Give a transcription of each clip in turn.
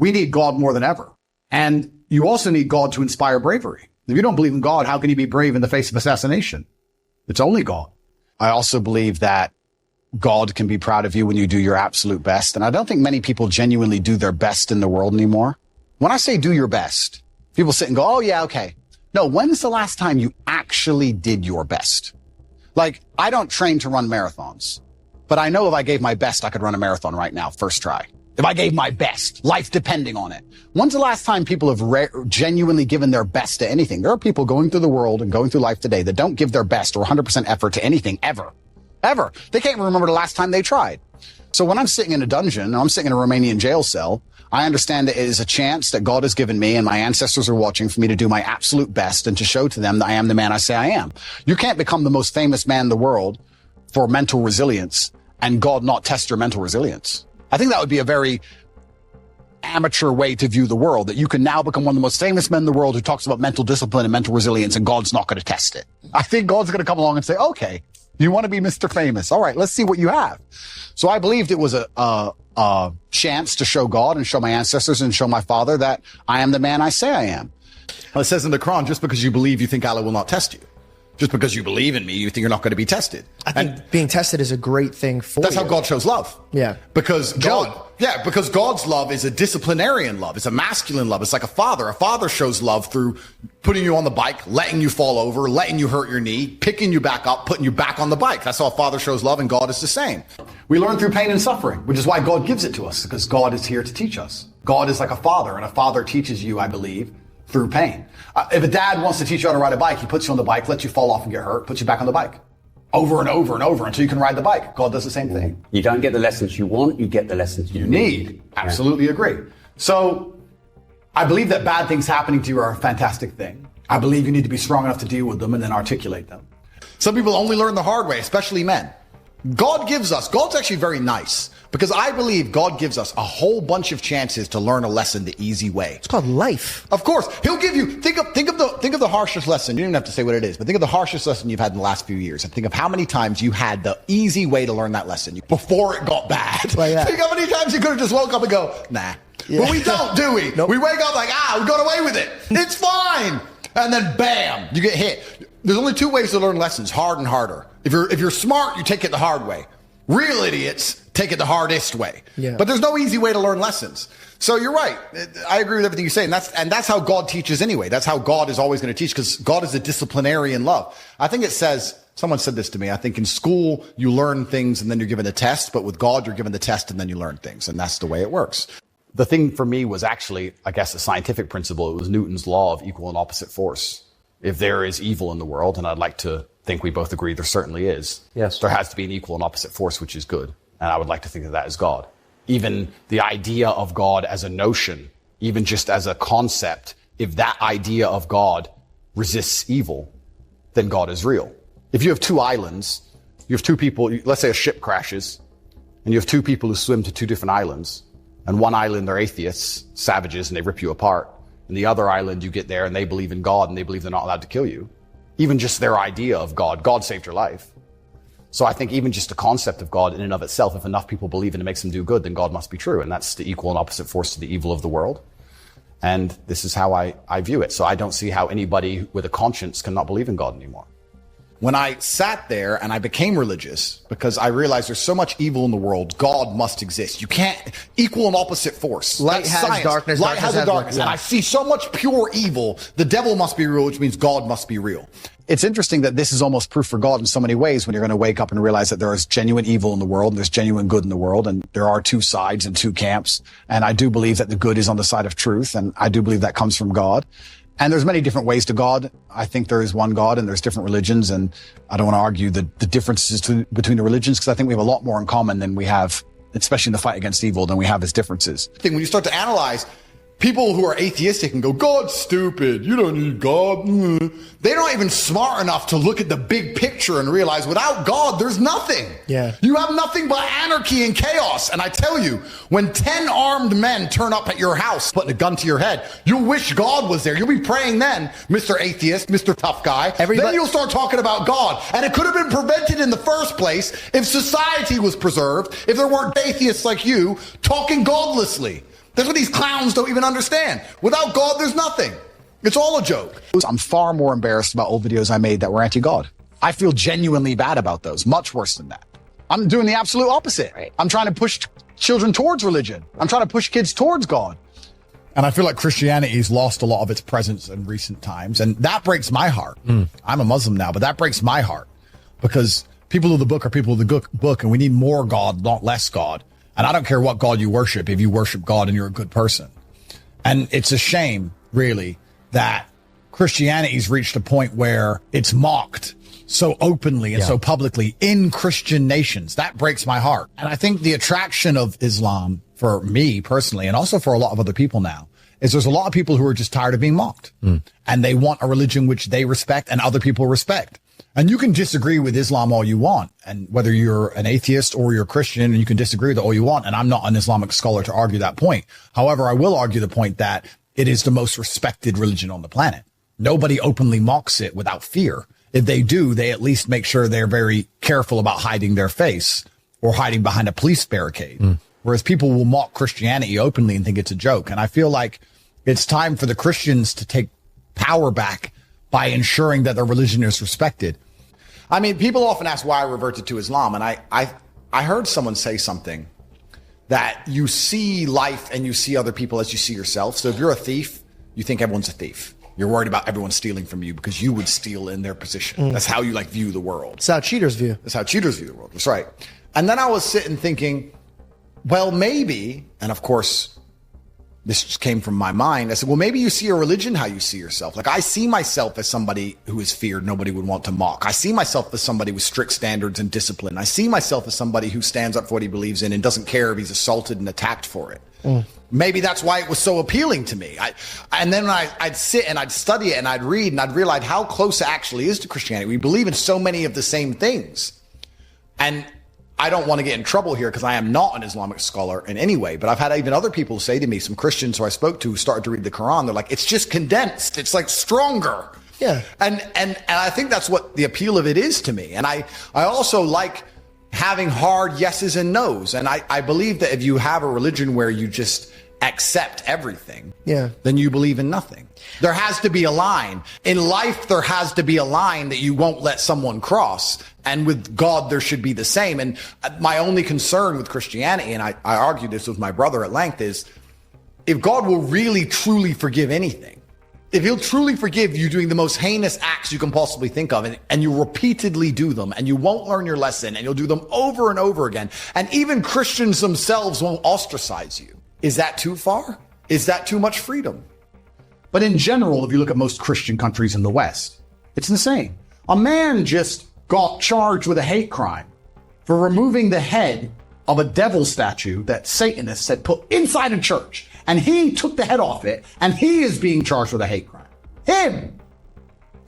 We need God more than ever. And you also need God to inspire bravery. If you don't believe in God, how can you be brave in the face of assassination? It's only God. I also believe that God can be proud of you when you do your absolute best. And I don't think many people genuinely do their best in the world anymore. When I say do your best, people sit and go, oh yeah, okay. No, when's the last time you actually did your best? Like, I don't train to run marathons, but I know if I gave my best, I could run a marathon right now, first try. If I gave my best, life depending on it. When's the last time people have genuinely given their best to anything? There are people going through the world and going through life today that don't give their best or 100% effort to anything ever. Ever. They can't even remember the last time they tried. So when I'm sitting in a dungeon, and I'm sitting in a Romanian jail cell, I understand that it is a chance that God has given me and my ancestors are watching for me to do my absolute best and to show to them that I am the man I say I am. You can't become the most famous man in the world for mental resilience and God not test your mental resilience. I think that would be a very amateur way to view the world, that you can now become one of the most famous men in the world who talks about mental discipline and mental resilience and God's not going to test it. I think God's going to come along and say, okay, you want to be Mr. Famous. All right, let's see what you have. So I believed it was a chance to show God and show my ancestors and show my father that I am the man I say I am. Well, it says in the Quran, just because you believe, you think Allah will not test you. Just because you believe in me, you think you're not going to be tested. I think being tested is a great thing for That's how God shows love. Yeah. Because because God's love is a disciplinarian love. It's a masculine love. It's like a father. A father shows love through putting you on the bike, letting you fall over, letting you hurt your knee, picking you back up, putting you back on the bike. That's how a father shows love, and God is the same. We learn through pain and suffering, which is why God gives it to us, because God is here to teach us. God is like a father, and a father teaches you, I believe, through pain. If a dad wants to teach you how to ride a bike, he puts you on the bike, lets you fall off and get hurt, puts you back on the bike over and over and over until you can ride the bike. God does the same thing. You don't get the lessons you want, you get the lessons you need. Absolutely agree. So I believe that bad things happening to you are a fantastic thing. I believe you need to be strong enough to deal with them and then articulate them. Some people only learn the hard way, especially men. God's actually very nice, because I believe God gives us a whole bunch of chances to learn a lesson the easy way. It's called life. Of course, he'll give you, think of the harshest lesson. You don't even have to say what it is, but think of the harshest lesson you've had in the last few years, and think of how many times you had the easy way to learn that lesson before it got bad. Like that. Think how many times you could have just woke up and go, nah. Yeah. But we don't, do we? Nope. We wake up like, we got away with it. It's fine. And then bam, you get hit. There's only two ways to learn lessons, hard and harder. If you're smart, you take it the hard way. Real idiots take it the hardest way. Yeah. But there's no easy way to learn lessons. So you're right. I agree with everything you say. And that's how God teaches anyway. That's how God is always going to teach, because God is a disciplinarian love. I think it says, someone said this to me, I think in school you learn things and then you're given a test, but with God you're given the test and then you learn things. And that's the way it works. The thing for me was actually, I guess, a scientific principle. It was Newton's law of equal and opposite force. If there is evil in the world, and I'd like to think we both agree there certainly is. Yes. There has to be an equal and opposite force, which is good. And I would like to think of that as God. Even the idea of God as a notion, even just as a concept, if that idea of God resists evil, then God is real. If you have two islands, you have two people, let's say a ship crashes, and you have two people who swim to two different islands, and one island they're atheists, savages, and they rip you apart. And the other island you get there and they believe in God and they believe they're not allowed to kill you. Even just their idea of God saved your life. So I think even just the concept of God in and of itself, if enough people believe in it makes them do good, then God must be true. And that's the equal and opposite force to the evil of the world. And this is how I view it. So I don't see how anybody with a conscience cannot believe in God anymore. When I sat there and I became religious, because I realized there's so much evil in the world, God must exist. You can't, equal and opposite force. Light has science. darkness. Light has a darkness. Yeah. And I see so much pure evil. The devil must be real, which means God must be real. It's interesting that this is almost proof for God in so many ways, when you're going to wake up and realize that there is genuine evil in the world and there's genuine good in the world, and there are two sides and two camps. And I do believe that the good is on the side of truth, and I do believe that comes from God. And there's many different ways to God. I think there is one God and there's different religions, and I don't want to argue the differences between the religions, because I think we have a lot more in common than we have, especially in the fight against evil, than we have as differences. I think when you start to analyze people who are atheistic and go, God's stupid, you don't need God. They're not even smart enough to look at the big picture and realize without God, there's nothing. Yeah. You have nothing but anarchy and chaos. And I tell you, when 10 armed men turn up at your house, putting a gun to your head, you'll wish God was there. You'll be praying then, Mr. Atheist, Mr. Tough Guy. Then you'll start talking about God. And it could have been prevented in the first place if society was preserved, if there weren't atheists like you talking godlessly. That's what these clowns don't even understand. Without God, there's nothing. It's all a joke. I'm far more embarrassed about old videos I made that were anti-God. I feel genuinely bad about those, much worse than that. I'm doing the absolute opposite. Right. I'm trying to push children towards religion. I'm trying to push kids towards God. And I feel like Christianity's lost a lot of its presence in recent times. And that breaks my heart. I'm a Muslim now, but that breaks my heart because people of the book are people of the book, and we need more God, not less God. And I don't care what God you worship if you worship God and you're a good person. And it's a shame, really, that Christianity's reached a point where it's mocked so openly and so publicly in Christian nations. That breaks my heart. And I think the attraction of Islam for me personally, and also for a lot of other people now, is there's a lot of people who are just tired of being mocked and they want a religion which they respect and other people respect. And you can disagree with Islam all you want, and whether you're an atheist or you're a Christian, and you can disagree with it all you want. And I'm not an Islamic scholar to argue that point. However, I will argue the point that it is the most respected religion on the planet. Nobody openly mocks it without fear. If they do, they at least make sure they're very careful about hiding their face or hiding behind a police barricade. Whereas people will mock Christianity openly and think it's a joke. And I feel like it's time for the Christians to take power back by ensuring that their religion is respected. I mean, people often ask why I reverted to Islam. And I heard someone say something that you see life and you see other people as you see yourself. So if you're a thief, you think everyone's a thief. You're worried about everyone stealing from you because you would steal in their position. That's how you view the world. It's how cheaters view. That's how cheaters view the world. That's right. And then I was sitting thinking, well, maybe, and of course, this just came from my mind. I said, well, maybe you see a religion how you see yourself. Like I see myself as somebody who is feared, nobody would want to mock. I see myself as somebody with strict standards and discipline. I see myself as somebody who stands up for what he believes in and doesn't care if he's assaulted and attacked for it. Maybe that's why it was so appealing to me. And then I'd sit and I'd study it and I'd read and I'd realize how close it actually is to Christianity. We believe in so many of the same things. And I don't want to get in trouble here because I am not an Islamic scholar in any way, but I've had even other people say to me, some Christians who I spoke to who started to read the Quran, they're like, it's just condensed. It's like stronger. Yeah. And I think that's what the appeal of it is to me. And I also like having hard yeses and nos. And I believe that if you have a religion where you just accept everything, then you believe in nothing. There has to be a line. In life, there has to be a line that you won't let someone cross. And with God, there should be the same. And my only concern with Christianity, and I argued this with my brother at length, is if God will really, truly forgive anything, if he'll truly forgive you doing the most heinous acts you can possibly think of, and you repeatedly do them, and you won't learn your lesson, and you'll do them over and over again, and even Christians themselves won't ostracize you, is that too far? Is that too much freedom? But in general, if you look at most Christian countries in the West, it's insane. A man just got charged with a hate crime for removing the head of a devil statue that Satanists had put inside a church. And he took the head off it, and he is being charged with a hate crime. Him!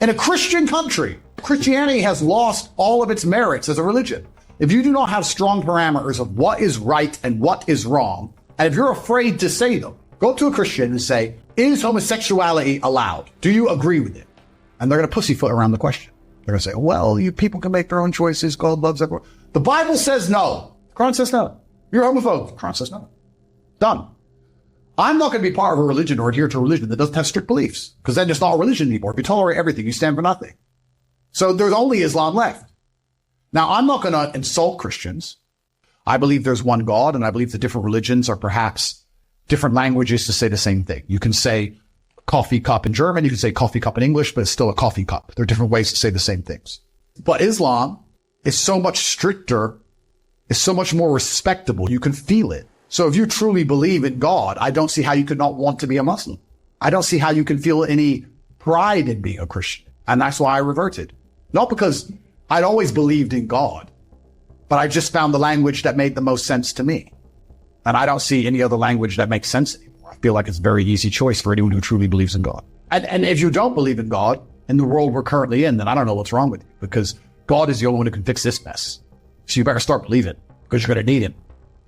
In a Christian country. Christianity has lost all of its merits as a religion. If you do not have strong parameters of what is right and what is wrong, and if you're afraid to say them, go to a Christian and say, is homosexuality allowed? Do you agree with it? And they're going to pussyfoot around the question. They're going to say, well, you people can make their own choices. God loves everyone. The Bible says no. The Quran says no. You're homophobe. The Quran says no. Done. I'm not going to be part of a religion or adhere to a religion that doesn't have strict beliefs, because then it's not a religion anymore. If you tolerate everything, you stand for nothing. So there's only Islam left. Now, I'm not going to insult Christians. I believe there's one God, and I believe that different religions are perhaps different languages to say the same thing. You can say coffee cup in German, you can say coffee cup in English, but it's still a coffee cup. There are different ways to say the same things. But Islam is so much stricter, is so much more respectable. You can feel it. So if you truly believe in God, I don't see how you could not want to be a Muslim. I don't see how you can feel any pride in being a Christian. And that's why I reverted. Not because I'd always believed in God, but I just found the language that made the most sense to me. And I don't see any other language that makes sense anymore. I feel like it's a very easy choice for anyone who truly believes in God. And if you don't believe in God, in the world we're currently in, then I don't know what's wrong with you, because God is the only one who can fix this mess. So you better start believing, because you're going to need him.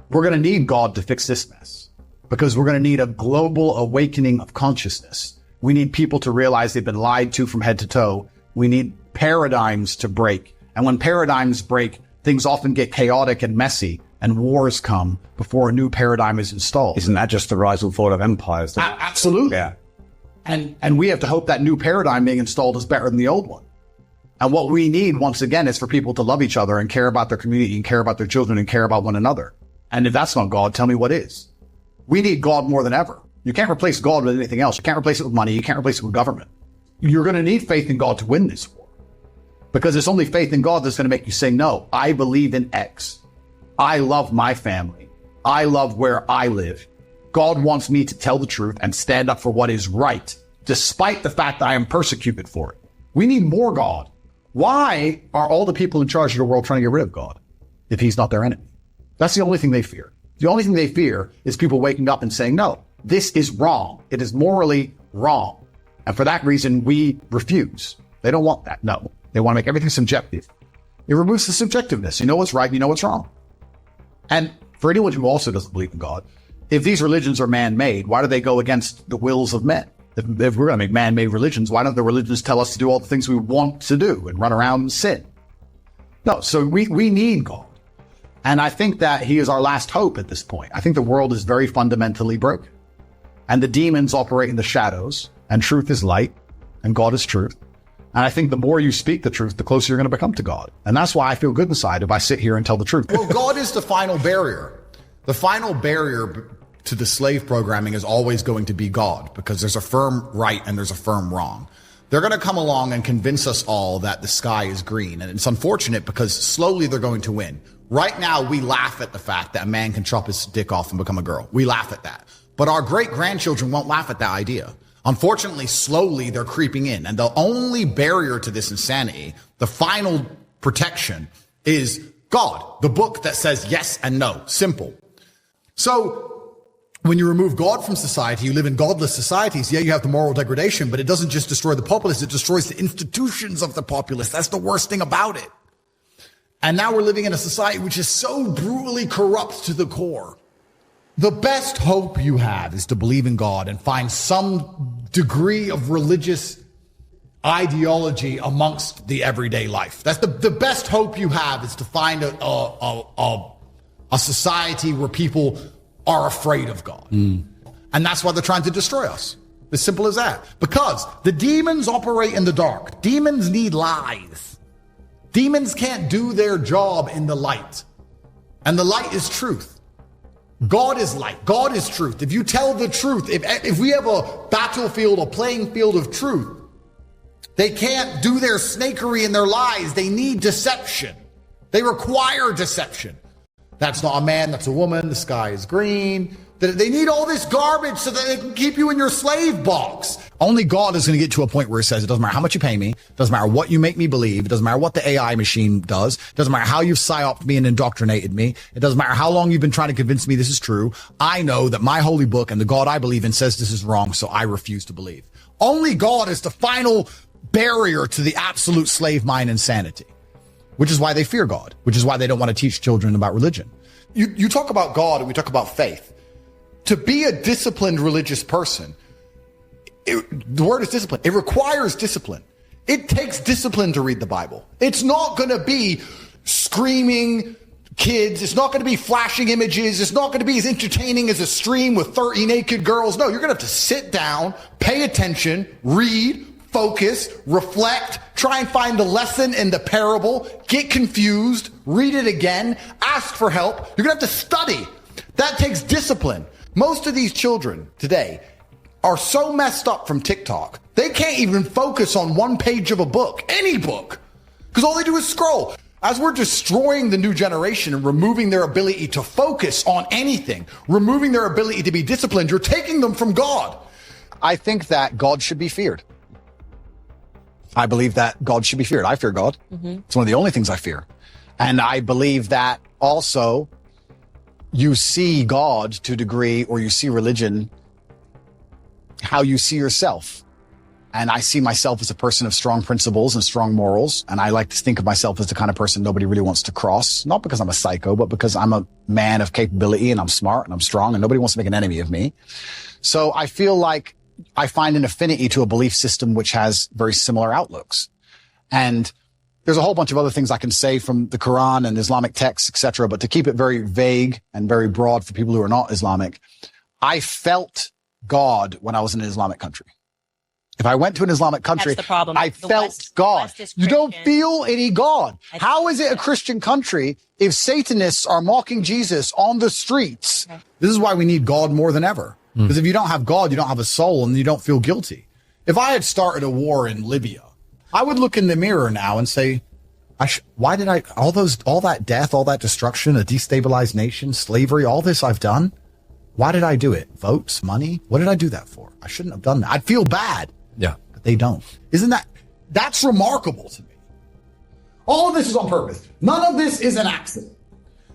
We're going to need God to fix this mess, because we're going to need a global awakening of consciousness. We need people to realize they've been lied to from head to toe. We need paradigms to break. And when paradigms break, things often get chaotic and messy. and wars come before a new paradigm is installed. Isn't that just the rise and fall of empires? Absolutely. Yeah. And we have to hope that new paradigm being installed is better than the old one. And what we need, once again, is for people to love each other and care about their community and care about their children and care about one another. And if that's not God, tell me what is. We need God more than ever. You can't replace God with anything else. You can't replace it with money. You can't replace it with government. You're going to need faith in God to win this war. Because it's only faith in God that's going to make you say, no, I believe in X. I love my family. I love where I live. God wants me to tell the truth and stand up for what is right, despite the fact that I am persecuted for it. We need more God. Why are all the people in charge of the world trying to get rid of God if he's not their enemy? That's the only thing they fear. The only thing they fear is people waking up and saying, no, this is wrong. It is morally wrong. And for that reason, we refuse. They don't want that. No, they want to make everything subjective. It removes the subjectiveness. You know what's right, you know what's wrong. And for anyone who also doesn't believe in God, if these religions are man-made, why do they go against the wills of men? If we're going to make man-made religions, why don't the religions tell us to do all the things we want to do and run around and sin? No, so we need God. And I think that he is our last hope at this point. I think the world is very fundamentally broken. And the demons operate in the shadows, and truth is light, and God is truth. And I think the more you speak the truth, the closer you're going to become to God. And that's why I feel good inside if I sit here and tell the truth. Well, God is the final barrier. The final barrier to the slave programming is always going to be God, because there's a firm right and there's a firm wrong. They're going to come along and convince us all that the sky is green. And it's unfortunate because slowly they're going to win. Right now, we laugh at the fact that a man can chop his dick off and become a girl. We laugh at that. But our great-grandchildren won't laugh at that idea. Unfortunately, slowly they're creeping in. And the only barrier to this insanity, the final protection, is God, the book that says yes and no. Simple. So when you remove God from society, you live in godless societies. Yeah, you have the moral degradation, but it doesn't just destroy the populace. It destroys the institutions of the populace. That's the worst thing about it. And now we're living in a society which is so brutally corrupt to the core. The best hope you have is to believe in God and find some degree of religious ideology amongst the everyday life. That's the best hope you have, is to find a society where people are afraid of God. And that's why they're trying to destroy us. As simple as that. Because the demons operate in the dark. Demons need lies. Demons can't do their job in the light. And the light is truth. God is light. God is truth. If you tell the truth, if we have a battlefield, a playing field of truth, they can't do their snakery and their lies. They need deception. They require deception. That's not a man, that's a woman. The sky is green. They need all this garbage so that they can keep you in your slave box. Only God is going to get to a point where it says, it doesn't matter how much you pay me. It doesn't matter what you make me believe. It doesn't matter what the AI machine does. It doesn't matter how you've psyoped me and indoctrinated me. It doesn't matter how long you've been trying to convince me this is true. I know that my holy book and the God I believe in says this is wrong, so I refuse to believe. Only God is the final barrier to the absolute slave mind insanity, which is why they fear God, which is why they don't want to teach children about religion. You talk about God and we talk about faith. To be a disciplined religious person, the word is discipline. It requires discipline. It takes discipline to read the Bible. It's not going to be screaming kids. It's not going to be flashing images. It's not going to be as entertaining as a stream with 30 naked girls. No, you're going to have to sit down, pay attention, read, focus, reflect, try and find the lesson in the parable, get confused, read it again, ask for help. You're going to have to study. That takes discipline. Most of these children today are so messed up from TikTok, they can't even focus on one page of a book, any book, because all they do is scroll. As we're destroying the new generation and removing their ability to focus on anything, removing their ability to be disciplined, you're taking them from God. I think that God should be feared. I believe that God should be feared. I fear God. It's one of the only things I fear. And I believe that also you see God to a degree, or you see religion, how you see yourself. And I see myself as a person of strong principles and strong morals. And I like to think of myself as the kind of person nobody really wants to cross, not because I'm a psycho, but because I'm a man of capability and I'm smart and I'm strong and nobody wants to make an enemy of me. So I feel like I find an affinity to a belief system which has very similar outlooks. And There's a whole bunch of other things I can say from the Quran and Islamic texts, etc. But to keep it very vague and very broad for people who are not Islamic, I felt God when I was in an Islamic country. If I went to an Islamic country, That's the problem. I felt God. You don't feel any God. How is it a Christian country if Satanists are mocking Jesus on the streets? Okay. This is why we need God more than ever. Because if you don't have God, you don't have a soul and you don't feel guilty. If I had started a war in Libya, I would look in the mirror now and say, why did all that death, all that destruction, a destabilized nation, slavery, all this I've done? Why did I do it? Votes, money? What did I do that for? I shouldn't have done that. I'd feel bad. Yeah. But they don't. That's remarkable to me. All of this is on purpose. None of this is an accident.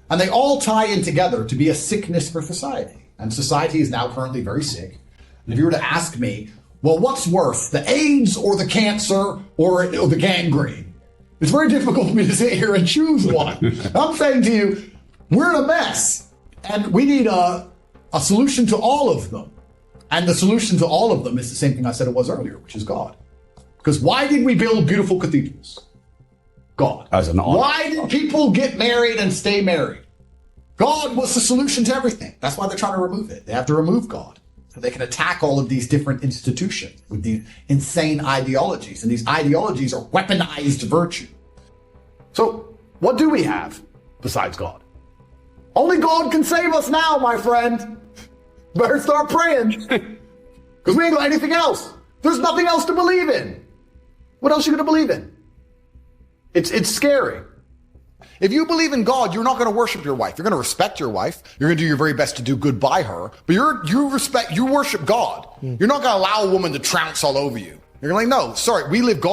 And they all tie in together to be a sickness for society. And society is now currently very sick. And if you were to ask me, well, what's worse, the AIDS or the cancer or the gangrene? It's very difficult for me to sit here and choose one. I'm saying to you, we're in a mess. And we need a solution to all of them. And the solution to all of them is the same thing I said it was earlier, which is God. Because why did we build beautiful cathedrals? God. As an honor. Why did people get married and stay married? God was the solution to everything. That's why they're trying to remove it. They have to remove God so they can attack all of these different institutions with these insane ideologies. And these ideologies are weaponized virtue. So what do we have besides God? Only God can save us now, my friend. Better start praying. Because we ain't got anything else. There's nothing else to believe in. What else are you going to believe in? It's scary. If you believe in God, you're not going to worship your wife. You're going to respect your wife. You're going to do your very best to do good by her. But you worship God. You're not going to allow a woman to trounce all over you. You're like, no, sorry, we live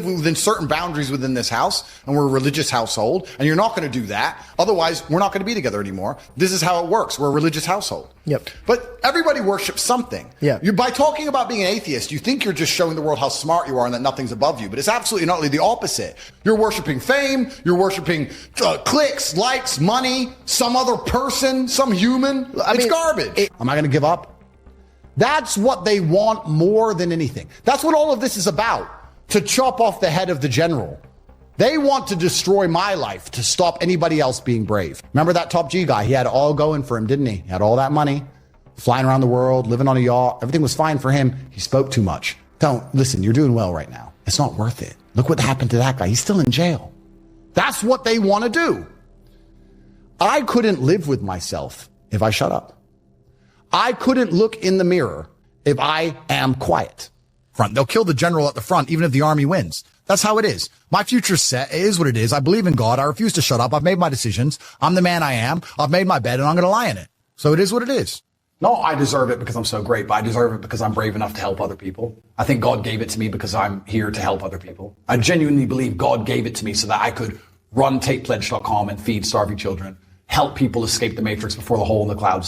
within certain boundaries within this house, and we're a religious household, and you're not going to do that. Otherwise, we're not going to be together anymore. This is how it works. We're a religious household. Yep. But everybody worships something. Yeah. By talking about being an atheist, you think you're just showing the world how smart you are and that nothing's above you, but it's absolutely not the opposite. You're worshiping fame, you're worshiping clicks, likes, money, some other person, some human. It's garbage. Am I going to give up? That's what they want more than anything. That's what all of this is about, to chop off the head of the general. They want to destroy my life to stop anybody else being brave. Remember that top G guy? He had it all going for him, didn't he? He had all that money, flying around the world, living on a yacht. Everything was fine for him. He spoke too much. Listen, you're doing well right now. It's not worth it. Look what happened to that guy. He's still in jail. That's what they want to do. I couldn't live with myself if I shut up. I couldn't look in the mirror if I am quiet. They'll kill the general at the front, even if the army wins. That's how it is. My future's set. It is what it is. I believe in God. I refuse to shut up. I've made my decisions. I'm the man I am. I've made my bed and I'm going to lie in it. So it is what it is. No, I deserve it because I'm so great, but I deserve it because I'm brave enough to help other people. I think God gave it to me because I'm here to help other people. I genuinely believe God gave it to me so that I could run TatePledge.com and feed starving children, help people escape the matrix before the hole in the cloud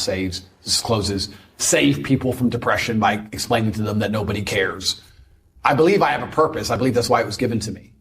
closes, save people from depression by explaining to them that nobody cares. I believe I have a purpose. I believe that's why it was given to me.